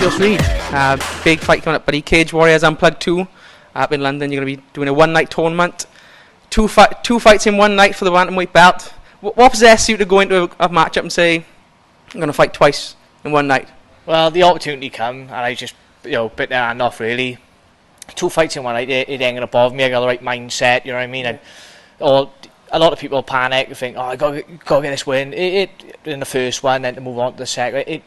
Josh Reed. Big fight coming up, buddy. Cage Warriors Unplugged 2 up in London. You're going to be doing a one-night tournament. Two fights in one night for the bantamweight belt. What possessed you to go into a matchup and say, I'm going to fight twice in one night? Well, the opportunity come, and I just, bit their hand off, really. 2 fights in one night, it ain't going to bother me. I got the right mindset, you know what I mean? A lot of people panic and think, I got to get this win. In the first one, then to move on to the second, it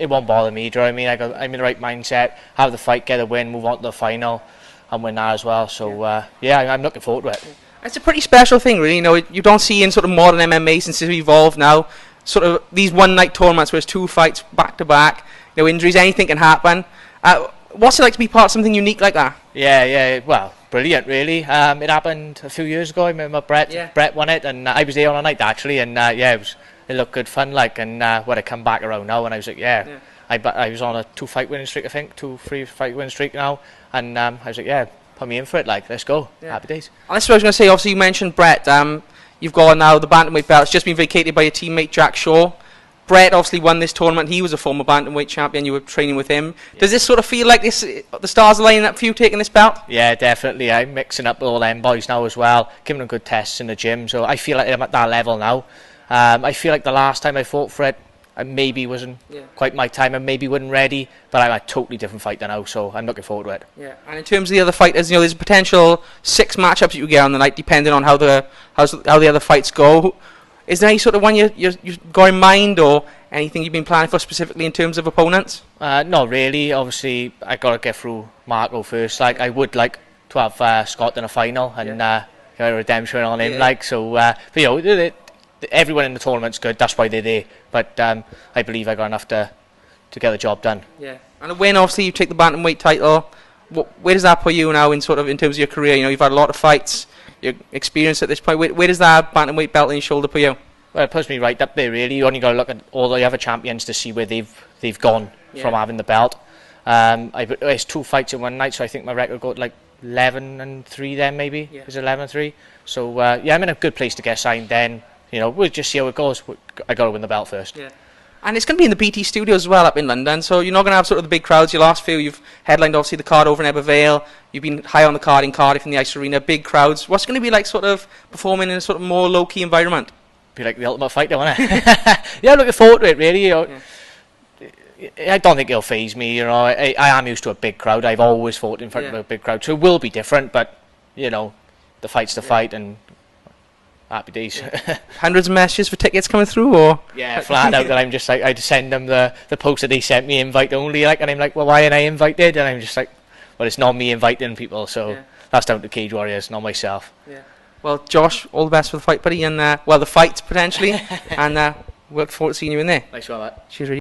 won't bother me, do you know what I mean? I'm in the right mindset, have the fight, get a win, move on to the final, and win that as well. So, I'm looking forward to it. It's a pretty special thing, really. You don't see in sort of modern MMA since it's evolved now, sort of these one-night tournaments where it's 2 fights back-to-back, injuries, anything can happen. What's it like to be part of something unique like that? Yeah, well, brilliant, really. It happened a few years ago. I remember Brett won it, and I was there on a night, actually, and it looked good fun, when I come back around now, and I was like, I was on a 2-fight winning streak, I think, 2-3 fight winning streak now, and I was like, put me in for it, let's go. Happy days. And that's what I was going to say. Obviously, you mentioned Brett. You've got now the bantamweight belt. It's just been vacated by your teammate Jack Shaw. Brett obviously won this tournament. He was a former bantamweight champion. You were training with him. Does this sort of feel like the stars are lining up for you taking this belt? Yeah, definitely. I'm mixing up with all them boys now as well, giving them good tests in the gym. So I feel like I'm at that level now. I feel like the last time I fought for it, I maybe wasn't quite my time. I maybe wasn't ready, but I'm a totally different fighter now. So I'm looking forward to it. Yeah. And in terms of the other fighters, there's a potential 6 matchups you get on the night, depending on how the other fights go. Is there any sort of one you've got in mind, or anything you've been planning for specifically in terms of opponents? Not really. Obviously, I got to get through Marco first. I would like to have Scott in a final and get a redemption on him. But everyone in the tournament's good. That's why they're there. But I believe I got enough to get the job done. Yeah. And a win, obviously, you take the bantamweight title. Where does that put you now in terms of your career? You've had a lot of fights. Your experience at this point, where does that bantamweight belt in your shoulder put you? Well, it puts me right up there, really. You only got to look at all the other champions to see where they've gone from having the belt. It's 2 fights in one night, so I think my record got 11-3 then, maybe. Yeah. Is it 11-3? So I'm in a good place to get signed then. We'll just see how it goes. I got to win the belt first. Yeah. And it's going to be in the BT studios as well up in London, so you're not going to have sort of the big crowds. Your last few, you've headlined obviously the card over in Ebervale. You've been high on the card in Cardiff in the Ice Arena, big crowds. What's it going to be like sort of performing in a sort of more low-key environment? Be like the Ultimate Fighter, won't it? Yeah, I'm looking forward to it, really. I don't think it'll faze me. I am used to a big crowd. I've always fought in front of a big crowd, so it will be different, but, the fight's the fight, and happy days. Yeah. Hundreds of messages for tickets coming through, or? Yeah, flat out that I'm just I just send them the post that they sent me, invite only, and I'm like, well, why ain't I invited? And I'm just like, well, it's not me inviting people, so that's down to Cage Warriors, not myself. Yeah. Well, Josh, all the best for the fight, buddy, and the fight potentially, and we look forward to seeing you in there. Thanks for that. Cheers.